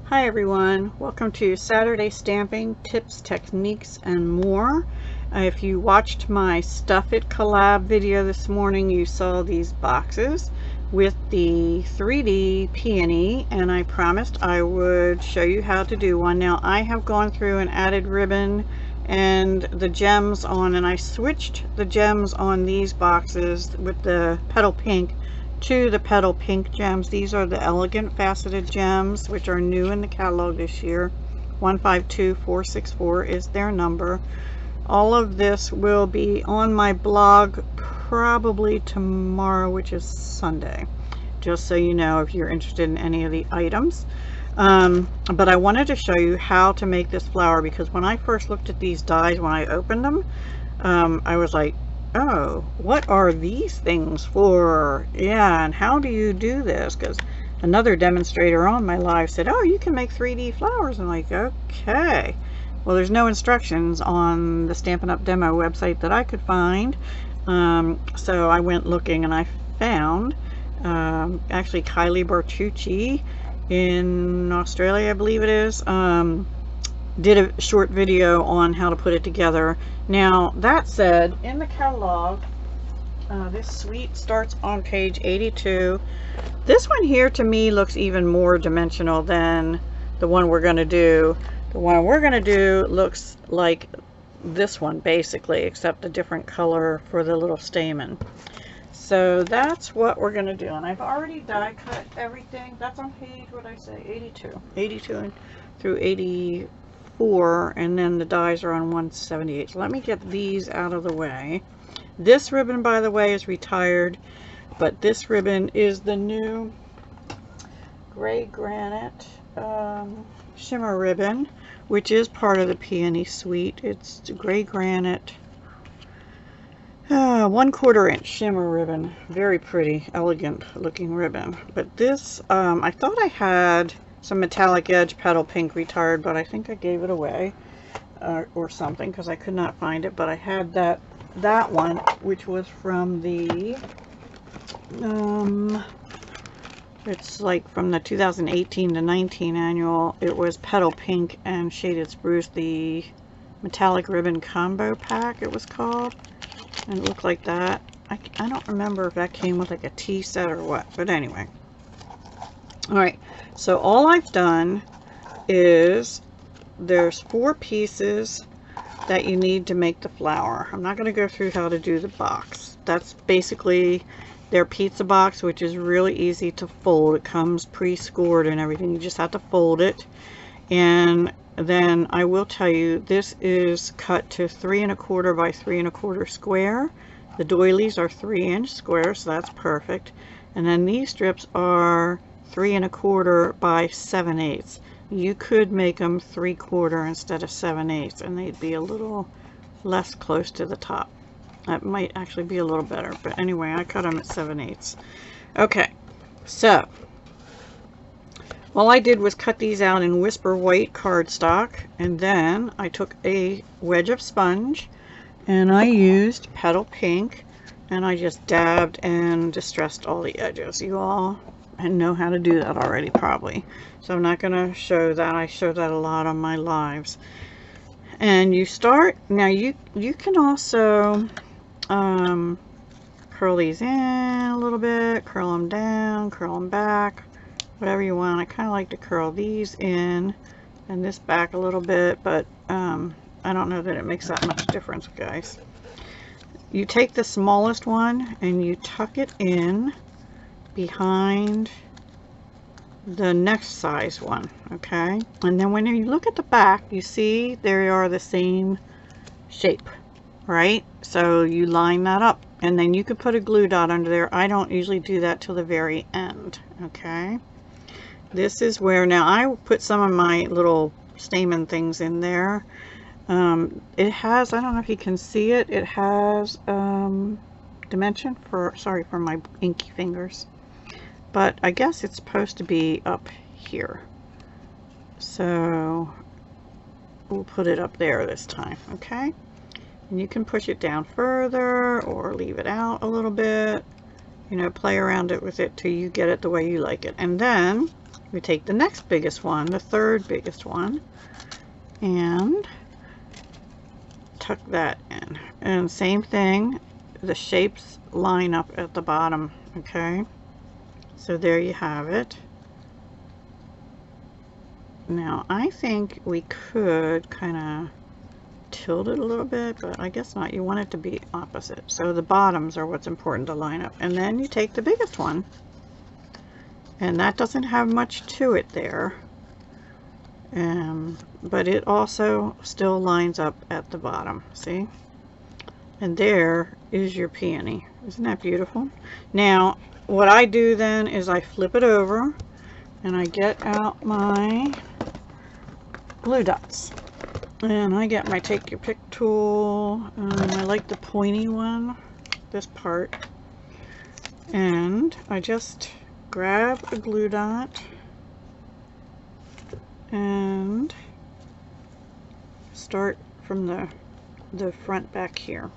Hi everyone, welcome to Saturday Stamping Tips, Techniques, and More. If you watched my Stuff-It Collab video this morning, you saw these boxes with the 3D peony, and I promised I would show you how to do one. Now I have gone through and added ribbon and the gems on, and I switched the gems on these boxes with the petal pink to the petal pink gems. These are the elegant faceted gems, which are new in the catalog this year. 152464 is their number. All of this will be on my blog probably tomorrow, which is Sunday, just so you know if you're interested in any of the items. But I wanted to show you how to make this flower, because when I first looked at these dies, when I opened them, I was like, oh, what are these things for? Yeah, and how do you do this? Because another demonstrator on my live said, oh, you can make 3D flowers. I'm like, okay. Well, there's no instructions on the Stampin' Up! Demo website that I could find. So I went looking and I found actually Kylie Bertucci in Australia, I believe it is, did a short video on how to put it together. Now that said, in the catalog, this suite starts on page 82. This one here to me looks even more dimensional than the one we're going to do. The one we're going to do looks like this one basically, except a different color for the little stamen. So that's what we're going to do, and I've already die cut everything. That's on page, what did I say, 82 through 84, and then the dies are on 178. So let me get these out of the way. This ribbon, by the way, is retired, but this ribbon is the new gray granite shimmer ribbon, which is part of the peony suite. It's gray granite 1/4 inch shimmer ribbon. Very pretty, elegant looking ribbon. But this, I thought I had some metallic edge petal pink retired, but I think I gave it away or something, because I could not find it. But I had that one, which was from the it's like from the 2018 to 19 annual. It was petal pink and shaded spruce, the metallic ribbon combo pack it was called, and it looked like that. I don't remember if that came with like a tea set or what, but anyway. Alright, so all I've done is there's 4 pieces that you need to make the flower. I'm not going to go through how to do the box. That's basically their pizza box, which is really easy to fold. It comes pre-scored and everything. You just have to fold it. And then I will tell you, this is cut to 3 1/4 by 3 1/4 square. The doilies are 3 inch squares, so that's perfect. And then these strips are 3 1/4 by 7/8. You could make them 3/4 instead of 7/8, and they'd be a little less close to the top. That might actually be a little better, but anyway, I cut them at 7/8. Okay, so all I did was cut these out in Whisper White cardstock, and then I took a wedge of sponge and I used petal pink, and I just dabbed and distressed all the edges. You all know how to do that already probably, so I'm not going to show that. I show that a lot on my lives. And you start, now you can also curl these in a little bit, curl them down, curl them back, whatever you want. I kind of like to curl these in and this back a little bit, but I don't know that it makes that much difference, guys. You take the smallest one and you tuck it in behind the next size one, okay? And then when you look at the back, you see they are the same shape, right? So you line that up, and then you could put a glue dot under there. I don't usually do that till the very end, okay? This is where, now I put some of my little stamen things in there. It has, I don't know if you can see it, it has dimension for, sorry for my inky fingers, but I guess it's supposed to be up here. So we'll put it up there this time, okay? And you can push it down further or leave it out a little bit, you know, play around it with it till you get it the way you like it. And then we take the next biggest one, the third biggest one, and tuck that in. And same thing, the shapes line up at the bottom, okay? So there you have it. Now I think we could kind of tilt it a little bit, but I guess not. You want it to be opposite. So the bottoms are what's important to line up. And then you take the biggest one, and that doesn't have much to it there. But it also still lines up at the bottom, see? And there is your peony. Isn't that beautiful? Now, what I do then is I flip it over and I get out my glue dots. And I get my take your pick tool. I like the pointy one, this part. And I just grab a glue dot and start from the front back here,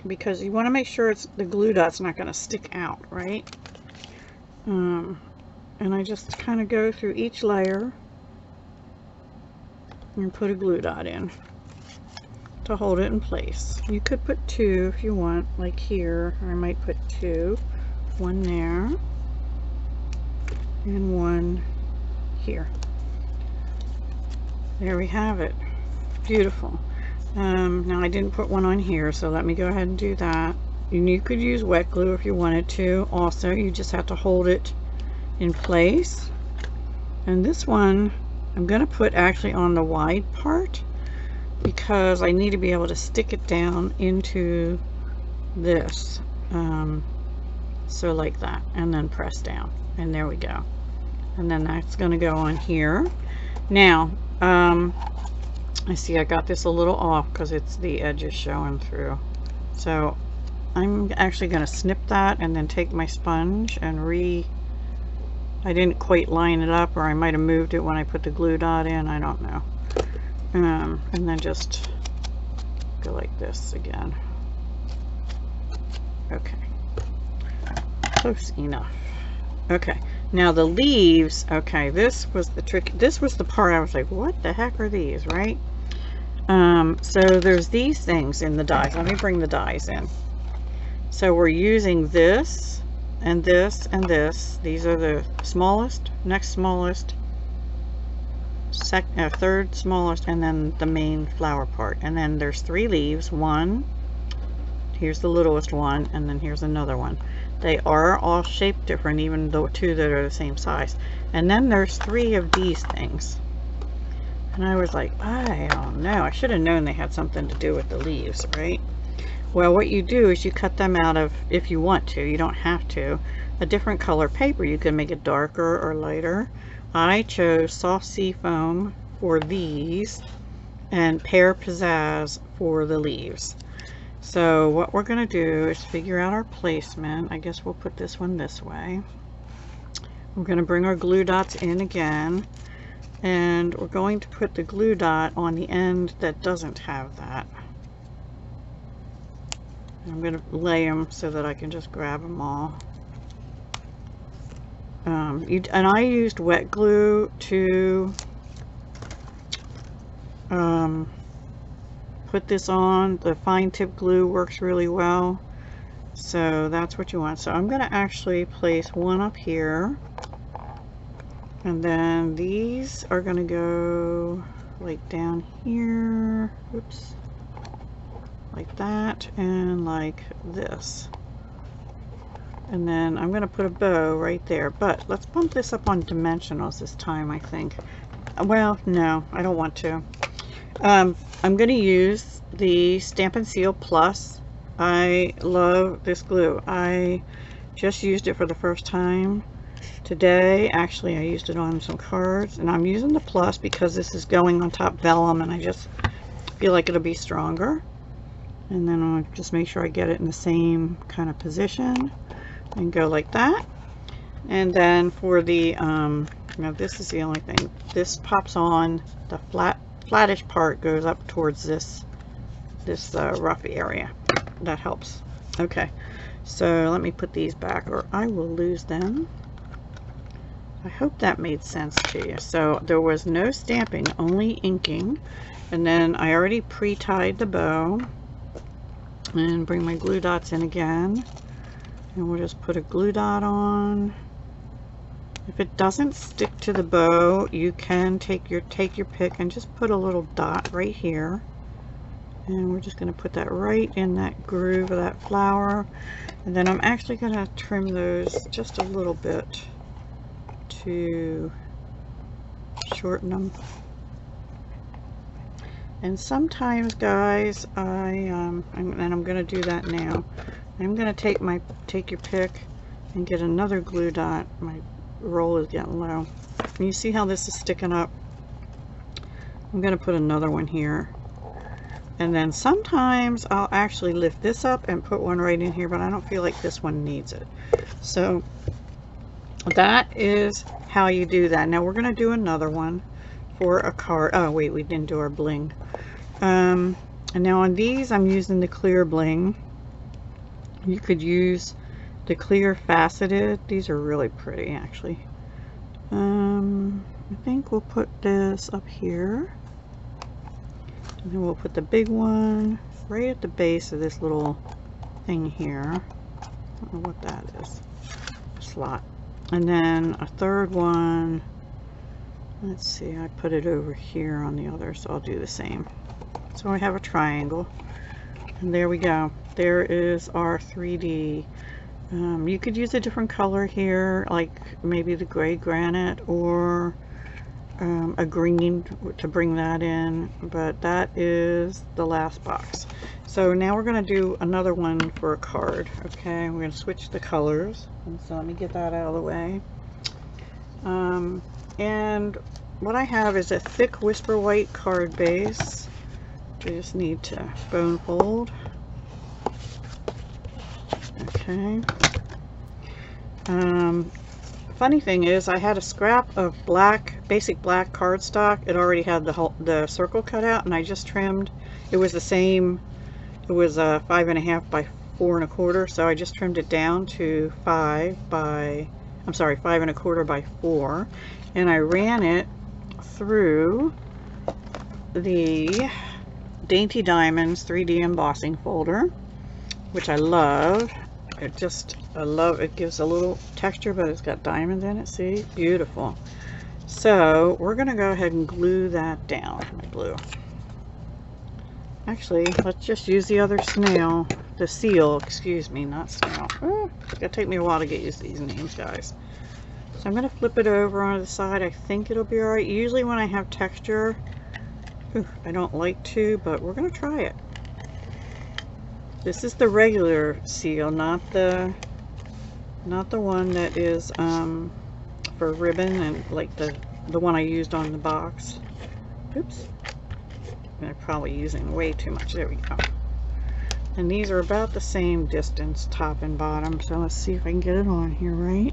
because you want to make sure the glue dot's not going to stick out, right? And I just kind of go through each layer and put a glue dot in to hold it in place. You could put two if you want, like here. I might put two, one there and one here. There we have it. Beautiful. Now I didn't put one on here, so let me go ahead and do that. And you could use wet glue if you wanted to. Also, you just have to hold it in place. And this one I'm going to put actually on the wide part, because I need to be able to stick it down into this. So like that, and then press down, and there we go. And then that's going to go on here. Now I see I got this a little off because it's the edges showing through. So I'm actually going to snip that and then take my sponge and I didn't quite line it up, or I might have moved it when I put the glue dot in, I don't know. And then just go like this again. Okay, close enough. Okay, now the leaves, okay, this was the trick. This was the part I was like, what the heck are these, right? So there's these things in the dies. Let me bring the dies in. So we're using this and this and this. These are the smallest, next smallest, third smallest, and then the main flower part. And then there's 3 leaves. One, here's the littlest one, and then here's another one. They are all shaped different, even though 2 that are the same size. And then there's 3 of these things. And I was like, I don't know. I should have known they had something to do with the leaves, right? Well, what you do is you cut them out of, if you want to, you don't have to, a different color paper. You can make it darker or lighter. I chose soft sea foam for these and pear pizzazz for the leaves. So what we're going to do is figure out our placement. I guess we'll put this one this way. We're going to bring our glue dots in again, and we're going to put the glue dot on the end that doesn't have that. I'm going to lay them so that I can just grab them all. And I used wet glue to put this on. The fine tip glue works really well, so that's what you want. So I'm going to actually place one up here, and then these are going to go like down here, oops, like that, and like this. And then I'm going to put a bow right there, but let's bump this up on dimensionals this time, I think. Well, no, I don't want to. I'm going to use the Stampin Seal Plus. I love this glue. I just used it for the first time today. Actually, I used it on some cards, and I'm using the Plus because this is going on top vellum, and I just feel like it'll be stronger. And then I'll just make sure I get it in the same kind of position and go like that. And then for the now this is the only thing, this pops on, the flattish part goes up towards this rough area. That helps. Okay, so let me put these back or I will lose them. I hope that made sense to you. So there was no stamping, only inking. And then I already pre-tied the bow. And bring my glue dots in again. And we'll just put a glue dot on. If it doesn't stick to the bow, you can take your pick and just put a little dot right here. And we're just going to put that right in that groove of that flower. And then I'm actually going to trim those just a little bit to shorten them. And sometimes, guys, and I'm going to do that now. I'm going to take your pick and get another glue dot. My roll is getting low. And you see how this is sticking up? I'm going to put another one here. And then sometimes I'll actually lift this up and put one right in here, but I don't feel like this one needs it. So that is how you do that. Now we're going to do another one for a card. Oh wait, we didn't do our bling. And now on these I'm using the clear bling. You could use the clear faceted. These are really pretty actually. I think we'll put this up here. And then we'll put the big one right at the base of this little thing here. I don't know what that is. A slot. And then a third one. Let's see, I put it over here on the other, so I'll do the same. So I have a triangle. And there we go. There is our 3D. You could use a different color here, like maybe the gray granite or a green to bring that in, but that is the last box. So now we're going to do another one for a card. Okay, we're going to switch the colors, and so let me get that out of the way. And what I have is a thick Whisper White card base. I just need to bone fold. Okay. Funny thing is, I had a scrap of basic black cardstock. It already had the circle cut out, and I just trimmed. It was the same. It was 5.5 by 4 1/4, so I just trimmed it down to 5 1/4 by 4, and I ran it through the Dainty Diamonds 3D embossing folder, which I love. I love it. Gives a little texture, but it's got diamonds in it. See, beautiful. So we're gonna go ahead and glue that down. My glue. Actually, let's just use the other snail, the seal. Excuse me, not snail. Oh, it's gonna take me a while to get used to these names, guys. So I'm gonna flip it over on the side. I think it'll be all right. Usually when I have texture, I don't like to, but we're gonna try it. This is the regular seal, not the one that is for ribbon, and like the one I used on the box. Oops, I'm probably using way too much. There we go. And these are about the same distance, top and bottom. So let's see if I can get it on here right.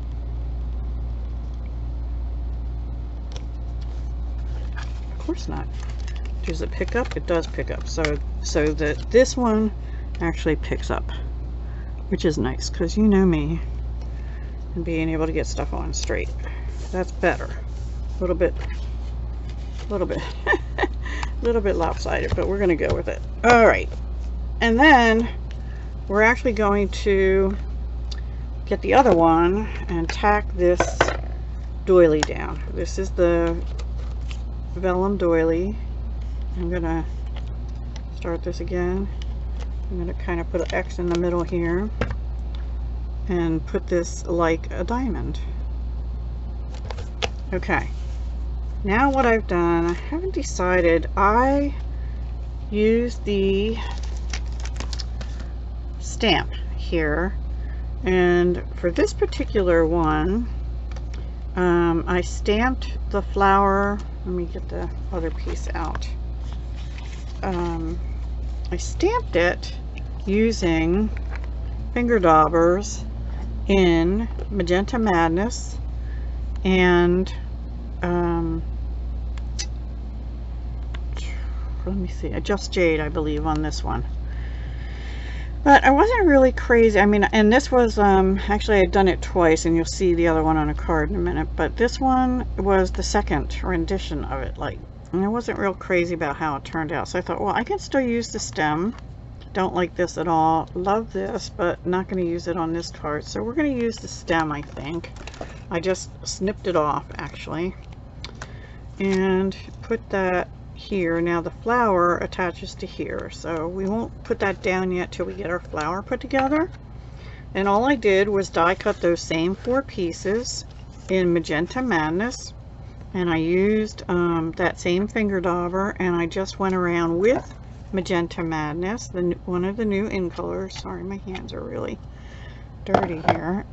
Of course not. Does it pick up? It does pick up. So that this one actually picks up, which is nice, because you know me and being able to get stuff on straight. That's better. A little bit little bit lopsided, but we're gonna go with it. All right, and then we're actually going to get the other one and tack this doily down. This is the vellum doily. I'm gonna start this again. I'm going to kind of put an X in the middle here and put this like a diamond. Okay, now what I've done, I haven't decided. I used the stamp here, and for this particular one, I stamped the flower. Let me get the other piece out. I stamped it using finger daubers in Magenta Madness and let me see, Just Jade, I believe, on this one. But I wasn't really crazy. I mean, and this was, actually I had done it twice, and you'll see the other one on a card in a minute, but this one was the second rendition of it, like, and I wasn't real crazy about how it turned out. So I thought, well, I can still use the stem. Don't like this at all. Love this, but not going to use it on this card. So we're going to use the stem, I think. I just snipped it off, actually, and put that here. Now the flower attaches to here, so we won't put that down yet till we get our flower put together. And all I did was die cut those same 4 pieces in Magenta Madness, and I used that same finger dauber, and I just went around with Magenta Madness, one of the new in colors. Sorry, my hands are really dirty here.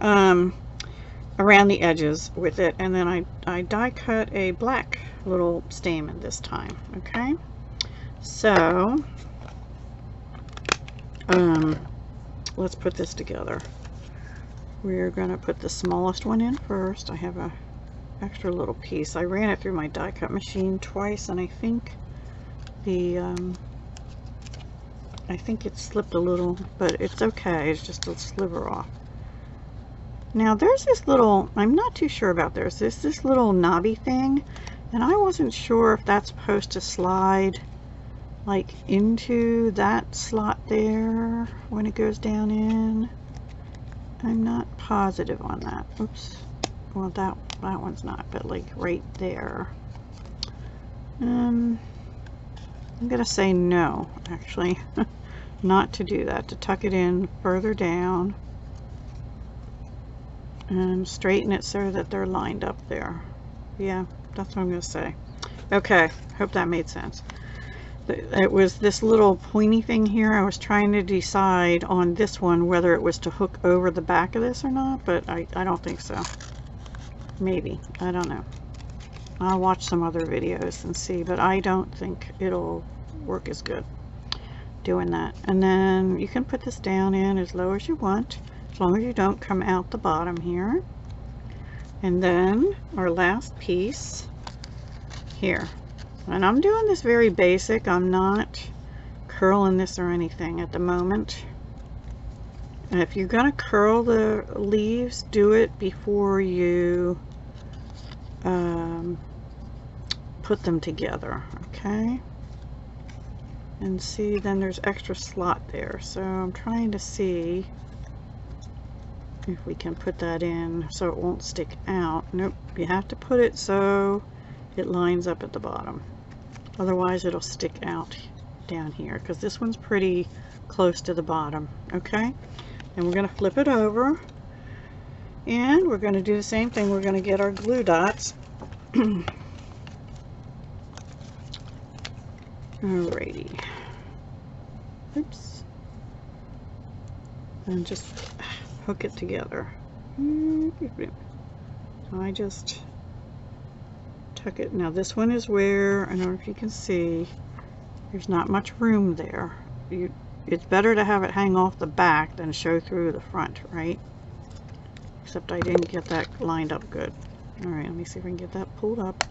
Around the edges with it, and then I die cut a black little stamen this time. Okay, so let's put this together. We're gonna put the smallest one in first. I have a extra little piece. I ran it through my die cut machine twice, and I think it slipped a little, but it's okay. It's just a sliver off. Now there's this little, I'm not too sure about this little knobby thing, and I wasn't sure if that's supposed to slide like into that slot there when it goes down in. I'm not positive on that. Oops. Well, that one's not, but like right there. I'm gonna say no, actually. Not to do that, to tuck it in further down and straighten it so that they're lined up there. Yeah, that's what I'm going to say. Okay, hope that made sense. It was this little pointy thing here. I was trying to decide on this one whether it was to hook over the back of this or not, but I don't think so. Maybe. I don't know. I'll watch some other videos and see, but I don't think it'll work as good doing that. And then you can put this down in as low as you want, as long as you don't come out the bottom here. And then our last piece here, and I'm doing this very basic. I'm not curling this or anything at the moment. And if you're gonna curl the leaves, do it before you put them together, okay? And see, then there's extra slot there, so I'm trying to see if we can put that in so it won't stick out. Nope, you have to put it so it lines up at the bottom, otherwise it'll stick out down here, because this one's pretty close to the bottom. Okay, and we're going to flip it over, and we're going to do the same thing. We're going to get our glue dots. Alrighty, oops, and just hook it together. So I just tuck it. Now this one is where, I don't know if you can see, there's not much room there. It's better to have it hang off the back than show through the front, right? Except I didn't get that lined up good. Alright, let me see if I can get that pulled up.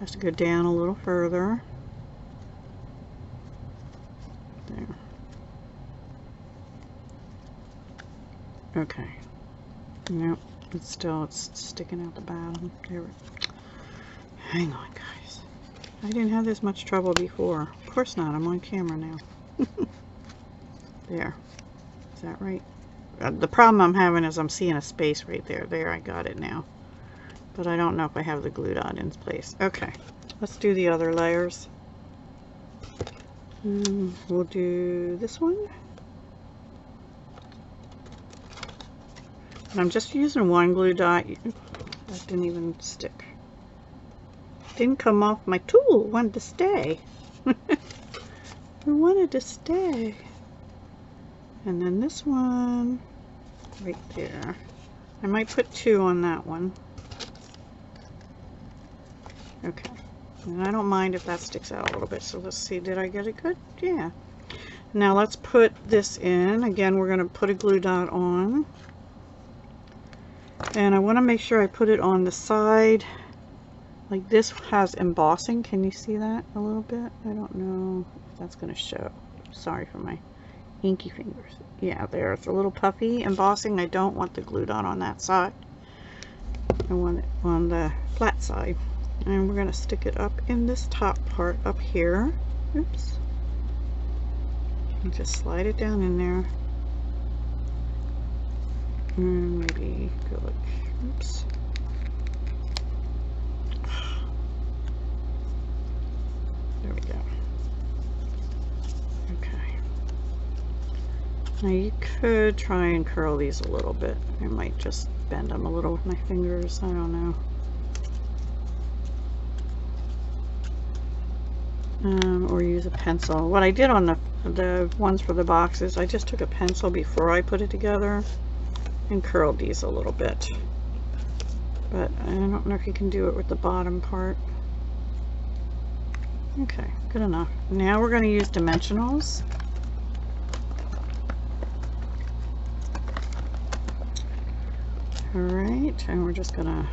Has to go down a little further. There. Okay. Nope, it's sticking out the bottom. There. Hang on, guys. I didn't have this much trouble before. Of course not. I'm on camera now. There. Is that right? The problem I'm having is I'm seeing a space right there. There, I got it now. But I don't know if I have the glue dot in place. Okay. Let's do the other layers. We'll do this one. And I'm just using one glue dot. That didn't even stick. Didn't come off my tool. It wanted to stay. It wanted to stay. And then this one right there. I might put 2 on that one. Okay. And I don't mind if that sticks out a little bit. So let's see, did I get it good? Yeah. Now let's put this in. Again, we're going to put a glue dot on. And I want to make sure I put it on the side. Like this has embossing. Can you see that a little bit? I don't know if that's going to show. Sorry for my inky fingers. Yeah, there. It's a little puffy embossing. I don't want the glue dot on that side. I want it on the flat side. And we're going to stick it up in this top part up here. Oops. And just slide it down in there. And maybe go like, oops. There we go. Okay. Now you could try and curl these a little bit. I might just bend them a little with my fingers. I don't know. Or use a pencil. What I did on the ones for the boxes, I just took a pencil before I put it together and curled these a little bit. But I don't know if you can do it with the bottom part. Okay, good enough. Now we're going to use dimensionals. Alright, and we're just going to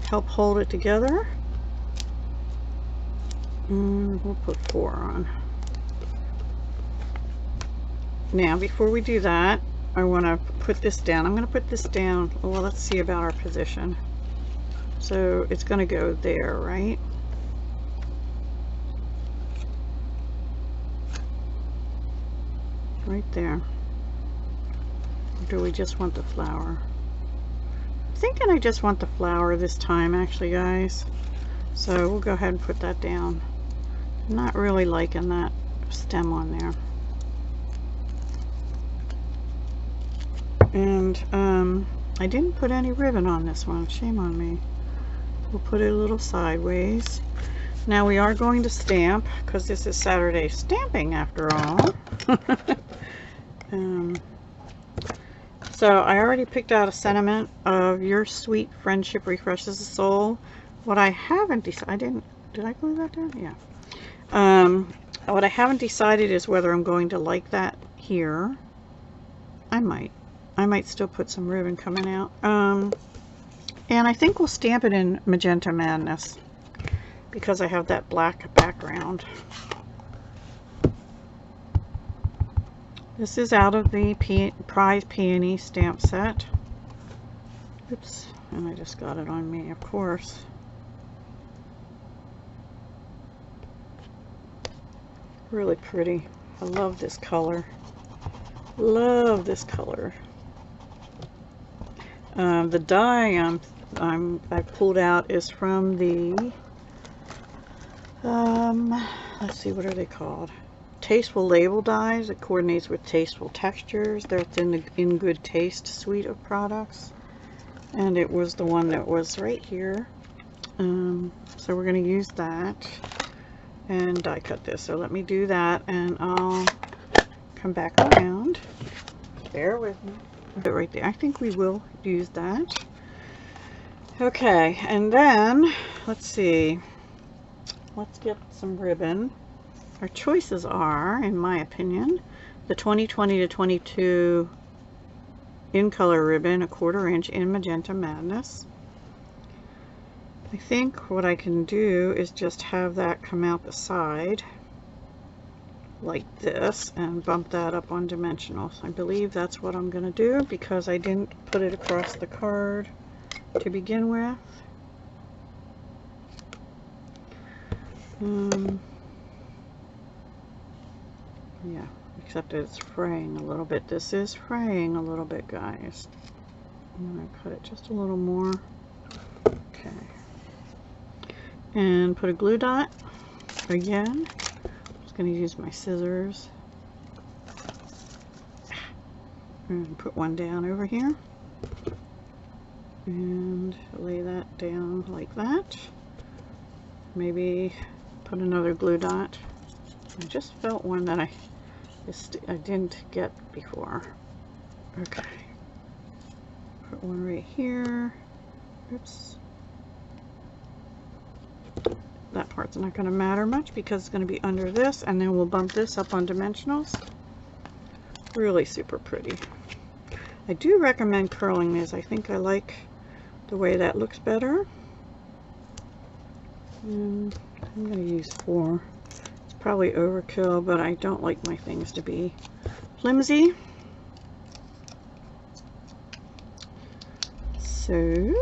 help hold it together. We'll put 4 on. Now, before we do that, I want to put this down. I'm going to put this down. Well, let's see about our position. So it's going to go there, right? Right there. Or do we just want the flower? I'm thinking I just want the flower this time, actually, guys. So we'll go ahead and put that down. I'm not really liking that stem on there. And I didn't put any ribbon on this one. Shame on me. We'll put it a little sideways. Now we are going to stamp, because this is Saturday stamping after all. So I already picked out a sentiment of your sweet friendship refreshes the soul. What I haven't decided, did I glue that down? Yeah. What I haven't decided is whether I'm going to like that here. I might still put some ribbon coming out. And I think we'll stamp it in Magenta Madness because I have that black background. This is out of the Prize Peony stamp set. Oops, and I just got it on me, of course. Really pretty. I love this color. Love this color. The die I pulled out is from the let's see, what are they called? Tasteful Label dies. It coordinates with Tasteful Textures. That's in the In Good Taste suite of products, and it was the one that was right here. So we're going to use that and die cut this. So let me do that, and I'll come back around. Bear with me. Put it right there. I think we will use that. Okay, and then let's see. Let's get some ribbon. Our choices are, in my opinion, the 2020 to 22 in color ribbon, 1/4 inch in Magenta Madness. I think what I can do is just have that come out the side like this and bump that up on dimensionals. I believe that's what I'm going to do because I didn't put it across the card to begin with. Yeah, except it's fraying a little bit. This is fraying a little bit, guys. I'm going to cut it just a little more. Okay. And put a glue dot again. I'm just going to use my scissors. And put one down over here. And lay that down like that. Maybe put another glue dot. I just felt one that I didn't get before. Okay. Put one right here. Oops. That part's not going to matter much because it's going to be under this, and then we'll bump this up on dimensionals. Really super pretty. I do recommend curling these. I think I like the way that looks better. And I'm going to use 4. It's probably overkill, but I don't like my things to be flimsy. So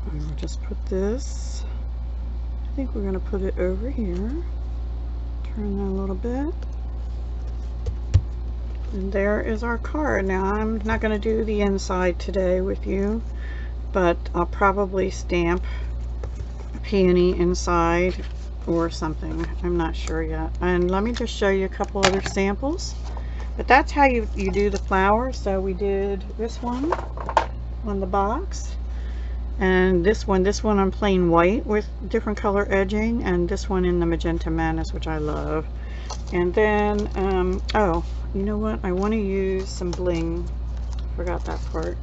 I'll just put this, I think we're going to put it over here, turn that a little bit, and there is our card. Now I'm not going to do the inside today with you, but I'll probably stamp a peony inside or something. I'm not sure yet. And let me just show you a couple other samples. But that's how you do the flowers. So we did this one on the box, and this one I'm plain white with different color edging, and this one in the Magenta Madness, which I love. And then oh, you know what, I want to use some bling, forgot that part.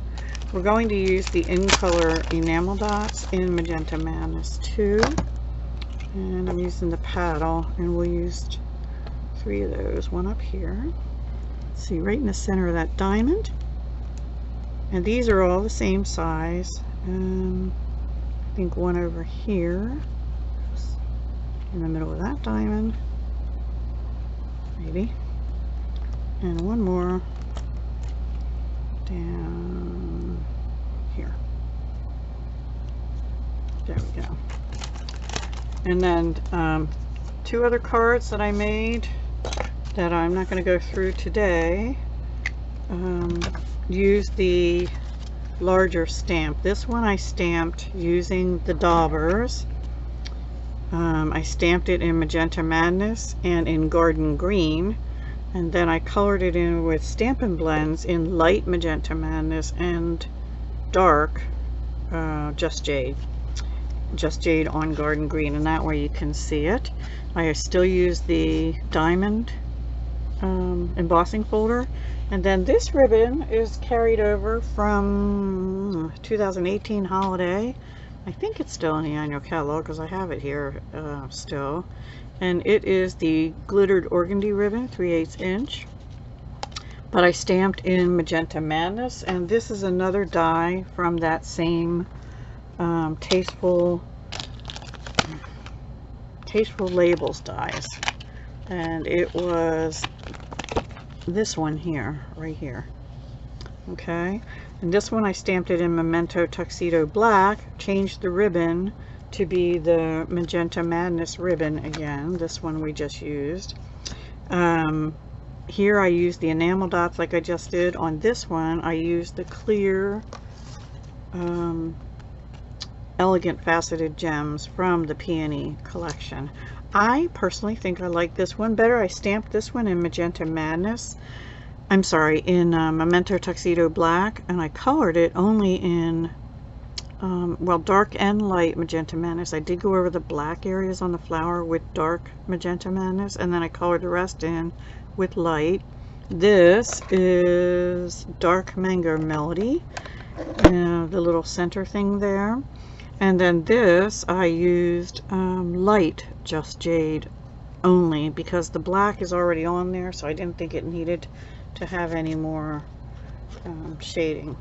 We're going to use the in color Enamel Dots in Magenta Madness too, and I'm using the paddle, and we'll use 3 of those, one up here. See, right in the center of that diamond, and these are all the same size. I think one over here in the middle of that diamond, maybe, and one more down here. There we go. And then 2 other cards that I made that I'm not going to go through today. Use the larger stamp. This one I stamped using the daubers. I stamped it in Magenta Madness and in Garden Green, and then I colored it in with Stampin' Blends in light Magenta Madness and dark Just Jade on Garden Green, and that way you can see it. I still use the diamond embossing folder, and then this ribbon is carried over from 2018 holiday. I think it's still in the annual catalog because I have it here still, and it is the glittered organdy ribbon, 3/8 inch, but I stamped in Magenta Madness. And this is another die from that same Tasteful Labels dies, and it was this one here, right here. Okay, and this one I stamped it in Memento Tuxedo Black, changed the ribbon to be the Magenta Madness ribbon again, this one we just used. Here I used the enamel dots like I just did. On this one I used the clear elegant faceted gems from the Peony collection. I personally think I like this one better. I stamped this one in Magenta Madness, I'm sorry, in Memento Tuxedo Black, and I colored it only in well, dark and light Magenta Madness. I did go over the black areas on the flower with dark Magenta Madness, and then I colored the rest in with light. This is dark Mango Melody, the little center thing there. And then this I used light Just Jade only because the black is already on there, so I didn't think it needed to have any more shading.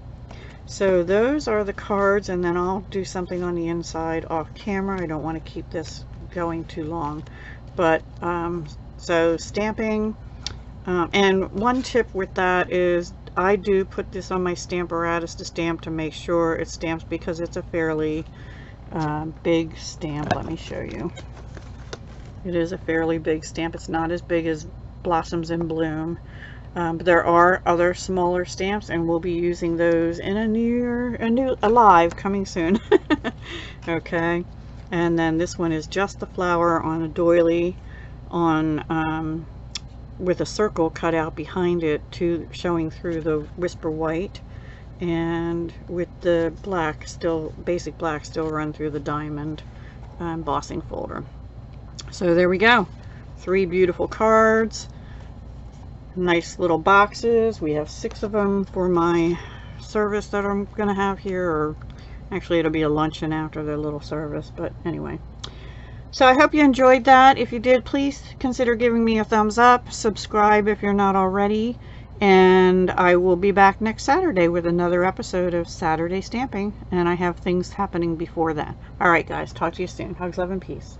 So those are the cards, and then I'll do something on the inside off camera. I don't want to keep this going too long, but so stamping, and one tip with that is I do put this on my Stamparatus to stamp to make sure it stamps, because it's a fairly big stamp. Let me show you. It is a fairly big stamp. It's not as big as Blossoms in Bloom. But there are other smaller stamps, and we'll be using those in a live coming soon. Okay, and then this one is just the flower on a doily on with a circle cut out behind it to showing through the Whisper White, and with the black still, basic black still run through the diamond embossing folder. So there we go, 3 beautiful cards. Nice little boxes. We have 6 of them for my service that I'm gonna have here, or actually it'll be a luncheon after the little service, but anyway. So I hope you enjoyed that. If you did, please consider giving me a thumbs up, subscribe if you're not already, and I will be back next Saturday with another episode of Saturday Stamping, and I have things happening before that. Alright guys, talk to you soon. Hugs, love, and peace.